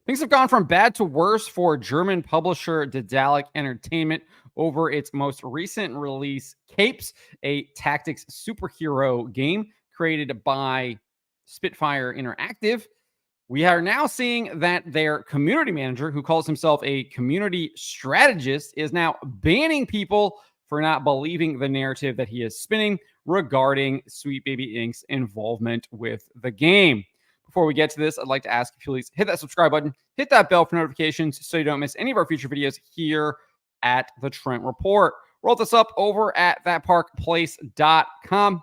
Things have gone from bad to worse for German publisher Daedalic Entertainment over its most recent release, Capes, a tactics superhero game created by Spitfire Interactive. We are now seeing that their community manager, who calls himself a community strategist, is now banning people for not believing the narrative that he is spinning regarding Sweet Baby Inc.'s involvement with the game. Before we get to this, I'd like to ask you, please hit that subscribe button, hit that bell for notifications so you don't miss any of our future videos here at the Trent Report. Roll this up over at thatparkplace.com.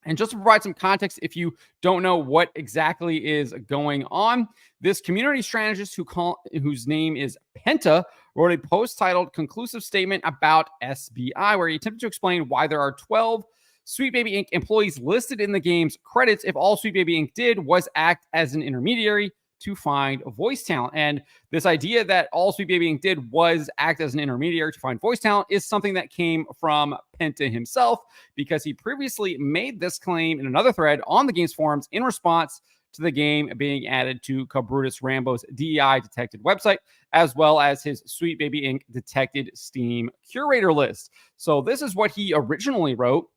And just to provide some context, if you don't know what exactly is going on, this community strategist whose name is Penta wrote a post titled Conclusive Statement About SBI, where he attempted to explain why there are 12 Sweet Baby Inc. employees listed in the game's credits if all Sweet Baby Inc. did was act as an intermediary to find voice talent. And this idea that all Sweet Baby Inc. did was act as an intermediary to find voice talent is something that came from Penta himself, because he previously made this claim in another thread on the game's forums in response to the game being added to Cabrutus Rambo's DEI detected website, as well as his Sweet Baby Inc. detected Steam curator list. So this is what he originally wrote.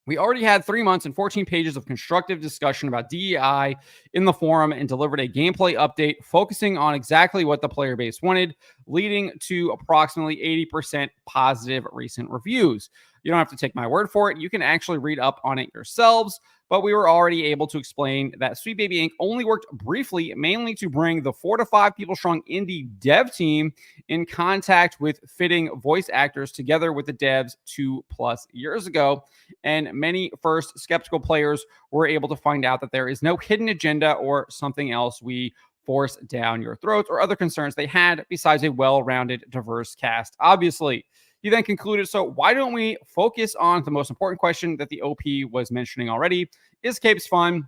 We already had 3 months and 14 pages of constructive discussion about DEI in the forum and delivered a gameplay update focusing on exactly what the player base wanted, leading to approximately 80% positive recent reviews. You don't have to take my word for it. You can actually read up on it yourselves. But we were already able to explain that Sweet Baby Inc. only worked briefly, mainly to bring the 4 to 5 people strong indie dev team in contact with fitting voice actors together with the devs 2+ years ago. And many first skeptical players were able to find out that there is no hidden agenda or something else we force down your throats or other concerns they had besides a well-rounded, diverse cast, obviously. He then concluded, so why don't we focus on the most important question that the OP was mentioning already? Is Capes fun?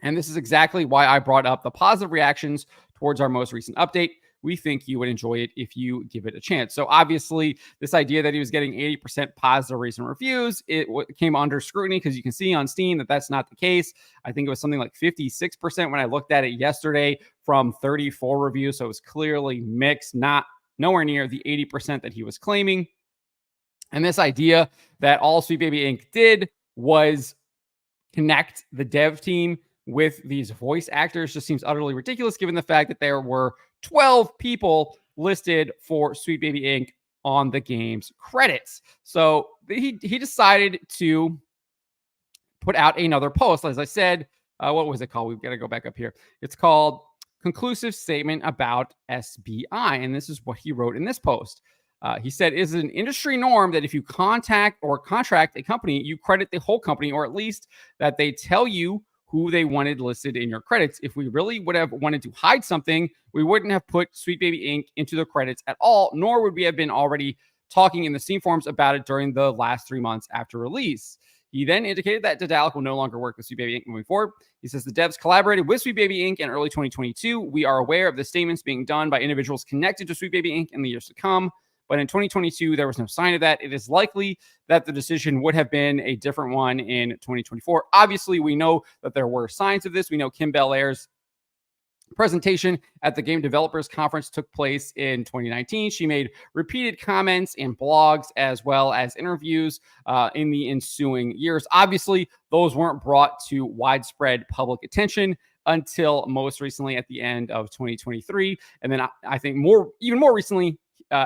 And this is exactly why I brought up the positive reactions towards our most recent update. We think you would enjoy it if you give it a chance. So obviously, this idea that he was getting 80% positive recent reviews, it came under scrutiny because you can see on Steam that that's not the case. I think it was something like 56% when I looked at it yesterday from 34 reviews. So it was clearly mixed, nowhere near the 80% that he was claiming. And this idea that all Sweet Baby Inc. did was connect the dev team with these voice actors just seems utterly ridiculous, given the fact that there were 12 people listed for Sweet Baby Inc. on the game's credits. So he decided to put out another post. As I said, what was it called? We've got to go back up here. It's called Conclusive Statement About SBI. And this is what he wrote in this post. He said, it is an industry norm that if you contact or contract a company, you credit the whole company, or at least that they tell you who they wanted listed in your credits. If we really would have wanted to hide something, we wouldn't have put Sweet Baby Inc. into the credits at all, nor would we have been already talking in the Steam forums about it during the last 3 months after release. He then indicated that Daedalic will no longer work with Sweet Baby Inc. moving forward. He says the devs collaborated with Sweet Baby Inc. in early 2022. We are aware of the statements being done by individuals connected to Sweet Baby Inc. in the years to come. But in 2022, there was no sign of that. It is likely that the decision would have been a different one in 2024. Obviously, we know that there were signs of this. We know Kim Belair's presentation at the Game Developers Conference took place in 2019. She made repeated comments in blogs as well as interviews in the ensuing years. Obviously, those weren't brought to widespread public attention until most recently at the end of 2023. And then I think even more recently,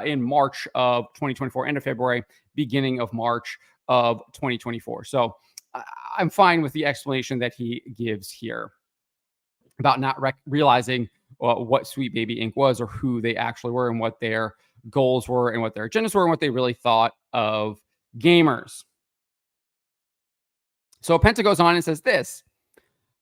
in March of 2024, end of February, beginning of March of 2024. So I'm fine with the explanation that he gives here about not realizing what Sweet Baby Inc. was, or who they actually were, and what their goals were, and what their agendas were, and what they really thought of gamers. So Penta goes on and says this.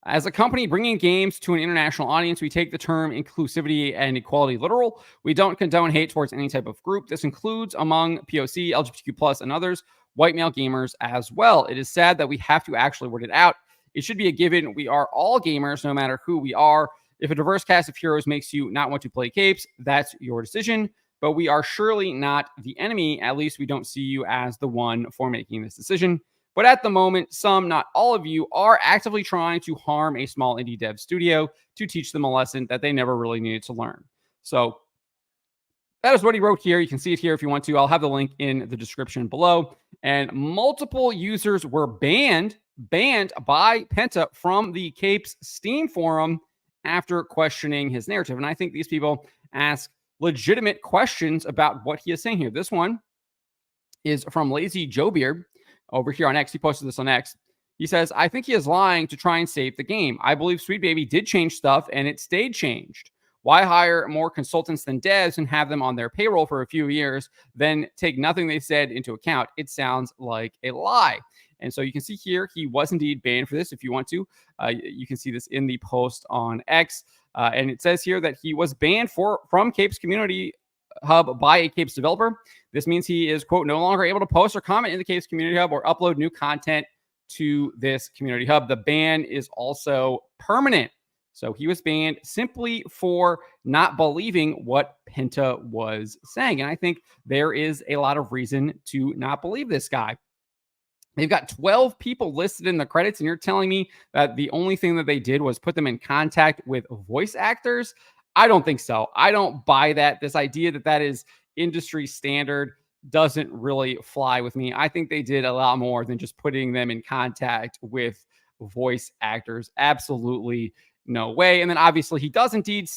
As a company bringing games to an international audience, we take the term inclusivity and equality literal. We don't condone hate towards any type of group. This includes among POC, LGBTQ+, and others, white male gamers as well. It is sad that we have to actually word it out. It should be a given. We are all gamers, no matter who we are. If a diverse cast of heroes makes you not want to play capes, that's your decision. But we are surely not the enemy. At least we don't see you as the one for making this decision. But at the moment, some, not all of you, are actively trying to harm a small indie dev studio to teach them a lesson that they never really needed to learn. So that is what he wrote here. You can see it here if you want to. I'll have the link in the description below. And multiple users were banned by Penta from the Capes Steam forum after questioning his narrative. And I think these people ask legitimate questions about what he is saying here. This one is from Lazy Joe Beard over here on X. He posted this on X. He says, I think he is lying to try and save the game. I believe Sweet Baby did change stuff and it stayed changed. Why hire more consultants than devs and have them on their payroll for a few years, then take nothing they said into account? It sounds like a lie. And so you can see here, he was indeed banned for this. If you want to, you can see this in the post on X. And it says here that he was banned from Capes Community Hub by a Capes developer. This means he is, quote, no longer able to post or comment in the Capes Community Hub or upload new content to this Community Hub. The ban is also permanent. So he was banned simply for not believing what Penta was saying. And I think there is a lot of reason to not believe this guy. They've got 12 people listed in the credits, and you're telling me that the only thing that they did was put them in contact with voice actors? I don't think so. I don't buy that. This idea that that is industry standard doesn't really fly with me. I think they did a lot more than just putting them in contact with voice actors. Absolutely no way. And then obviously he does indeed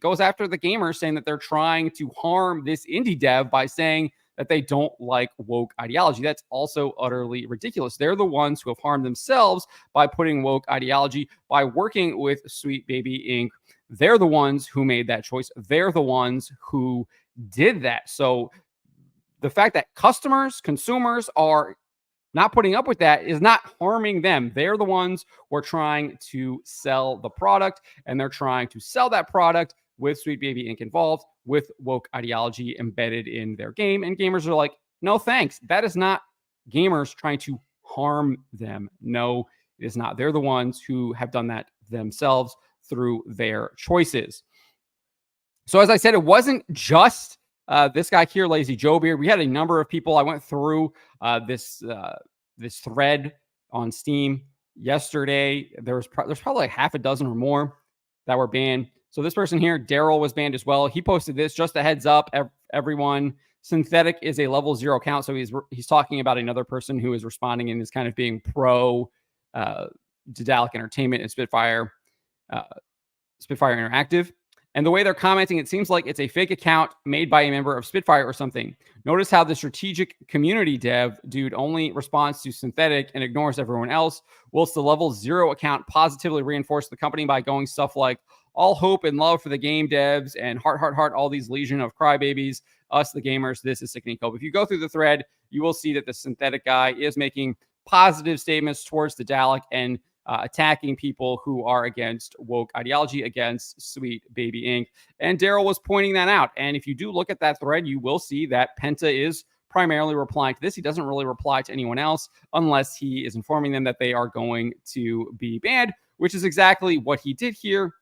goes after the gamers, saying that they're trying to harm this indie dev by saying that they don't like woke ideology. That's also utterly ridiculous. They're the ones who have harmed themselves by putting woke ideology, by working with Sweet Baby Inc. They're the ones who made that choice. They're the ones who did that. So the fact that consumers are not putting up with that is not harming them. They're the ones who are trying to sell the product, and they're trying to sell that product with Sweet Baby Inc. involved, with woke ideology embedded in their game. And gamers are like, no, thanks. That is not gamers trying to harm them. No, it is not. They're the ones who have done that themselves through their choices. So as I said, it wasn't just this guy here, Lazy Joe Beard. We had a number of people. I went through this thread on Steam yesterday. There's probably like half a dozen or more that were banned. So this person here, Daryl, was banned as well. He posted this, just a heads up, everyone. Synthetic is a level 0 account. So he's talking about another person who is responding and is kind of being pro Daedalic Entertainment and Spitfire Interactive. And the way they're commenting, it seems like it's a fake account made by a member of Spitfire or something. Notice how the strategic community dev dude only responds to Synthetic and ignores everyone else, whilst the level 0 account positively reinforced the company by going stuff like all hope and love for the game devs and heart, all these legion of crybabies, us the gamers. This is sickening. If you go through the thread, you will see that the Synthetic guy is making positive statements towards the Daedalic and attacking people who are against woke ideology, against Sweet Baby Inc. And Daryl was pointing that out. And if you do look at that thread, you will see that Penta is primarily replying to this. He doesn't really reply to anyone else unless he is informing them that they are going to be banned, which is exactly what he did here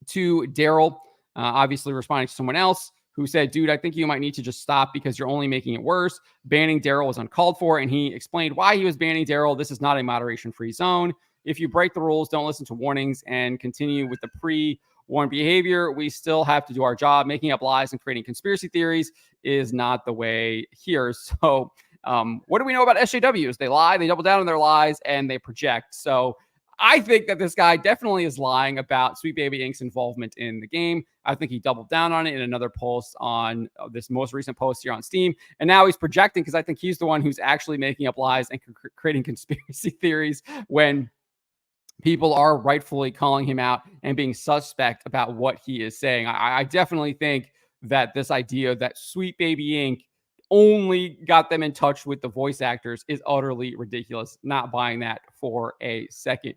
to Daryl, obviously responding to someone else who said, dude, I think you might need to just stop because you're only making it worse. Banning Daryl was uncalled for, and he explained why he was banning Daryl. This is not a moderation-free zone. If you break the rules, don't listen to warnings, and continue with the pre-warned behavior, we still have to do our job. Making up lies and creating conspiracy theories is not the way here. So what do we know about SJWs? They lie, they double down on their lies, and they project. So I think that this guy definitely is lying about Sweet Baby Inc.'s involvement in the game. I think he doubled down on it in another post on this most recent post here on Steam. And now he's projecting because I think he's the one who's actually making up lies and creating conspiracy theories when people are rightfully calling him out and being suspect about what he is saying. I definitely think that this idea that Sweet Baby Inc. only got them in touch with the voice actors is utterly ridiculous. Not buying that for a second.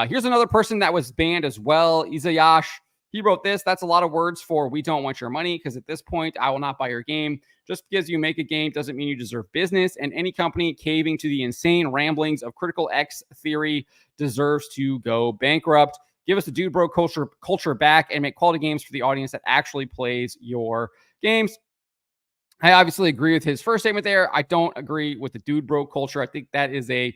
Here's another person that was banned as well. Izayash. He wrote this. That's a lot of words for we don't want your money because at this point, I will not buy your game. Just because you make a game doesn't mean you deserve business. And any company caving to the insane ramblings of critical X theory deserves to go bankrupt. Give us the dude bro culture back and make quality games for the audience that actually plays your games. I obviously agree with his first statement there. I don't agree with the dude bro culture. I think that is a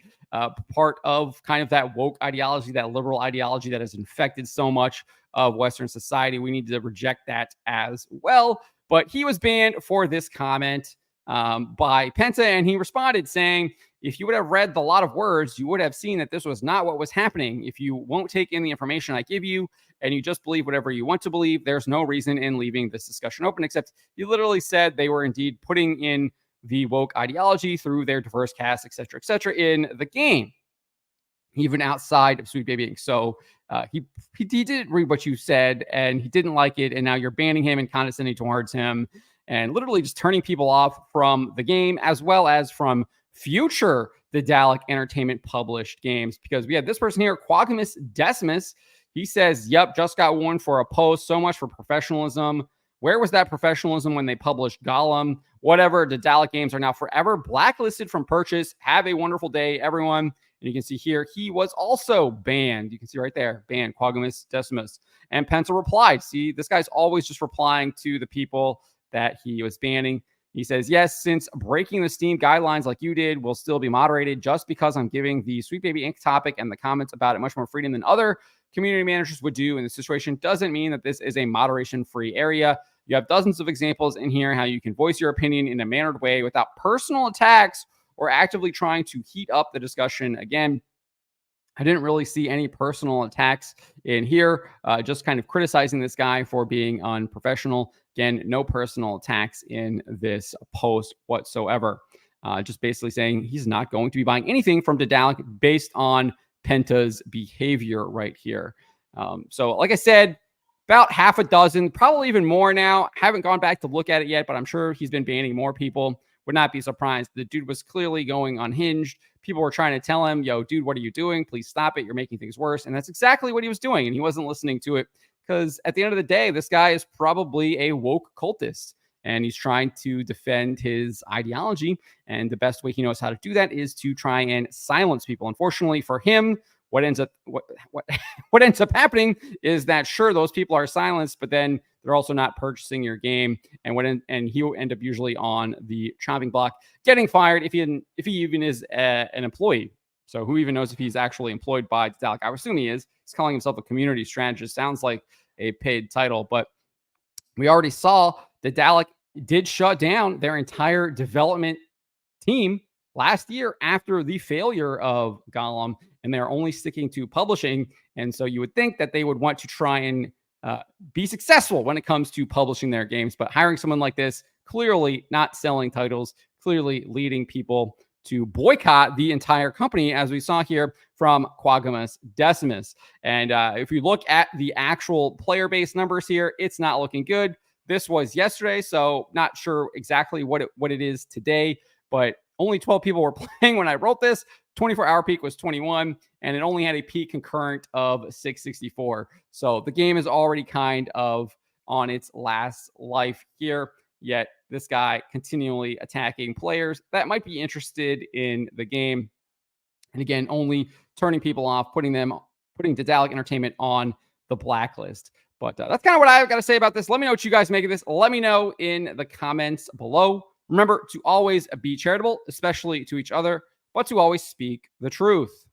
part of kind of that woke ideology, that liberal ideology that has infected so much of Western society. We need to reject that as well. But he was banned for this comment by Penta, and he responded saying, if you would have read the lot of words, you would have seen that this was not what was happening. If you won't take in the information I give you and you just believe whatever you want to believe, there's no reason in leaving this discussion open, except you literally said they were indeed putting in the woke ideology through their diverse cast, et cetera, in the game, even outside of Sweet Baby Inc. So he did read what you said, and he didn't like it, and now you're banning him and condescending towards him, and literally just turning people off from the game as well as from future Daedalic Entertainment published games. Because we have this person here, Quagimus Decimus. He says, "Yep, just got warned for a post. So much for professionalism. Where was that professionalism when they published Gollum? Whatever, Daedalic games are now forever blacklisted from purchase. Have a wonderful day, everyone." And you can see here, he was also banned. You can see right there, banned, Quagimus Decimus. And Penta replied. See, this guy's always just replying to the people that he was banning. He says, yes, since breaking the Steam guidelines like you did will still be moderated, just because I'm giving the Sweet Baby Inc. topic and the comments about it much more freedom than other community managers would do in this situation doesn't mean that this is a moderation-free area. You have dozens of examples in here how you can voice your opinion in a mannered way without personal attacks or actively trying to heat up the discussion. Again, I didn't really see any personal attacks in here, just kind of criticizing this guy for being unprofessional. Again, no personal attacks in this post whatsoever. Just basically saying he's not going to be buying anything from Daedalic based on Penta's behavior right here. So like I said, about half a dozen, probably even more now. Haven't gone back to look at it yet, but I'm sure he's been banning more people. Would not be surprised. The dude was clearly going unhinged. People were trying to tell him, yo, dude, what are you doing? Please stop it. You're making things worse. And that's exactly what he was doing. And he wasn't listening to it because at the end of the day, this guy is probably a woke cultist and he's trying to defend his ideology. And the best way he knows how to do that is to try and silence people. Unfortunately for him, what ends up happening is that sure, those people are silenced, but then they're also not purchasing your game, and he'll end up usually on the chopping block, getting fired if he even is an employee. So who even knows if he's actually employed by Daedalic? I would assume he is. He's calling himself a community strategist. Sounds like a paid title, but we already saw Daedalic did shut down their entire development team last year after the failure of Gollum, and they're only sticking to publishing. And so you would think that they would want to try and be successful when it comes to publishing their games. But hiring someone like this, clearly not selling titles, clearly leading people to boycott the entire company, as we saw here from Quagimus Decimus. And if you look at the actual player base numbers here, it's not looking good. This was yesterday, so not sure exactly what it is today, but only 12 people were playing when I wrote this. 24-hour peak was 21, and it only had a peak concurrent of 664. So the game is already kind of on its last life here, yet this guy continually attacking players that might be interested in the game. And again, only turning people off, putting Daedalic Entertainment on the blacklist. But that's kind of what I've got to say about this. Let me know what you guys make of this. Let me know in the comments below. Remember to always be charitable, especially to each other, but to always speak the truth.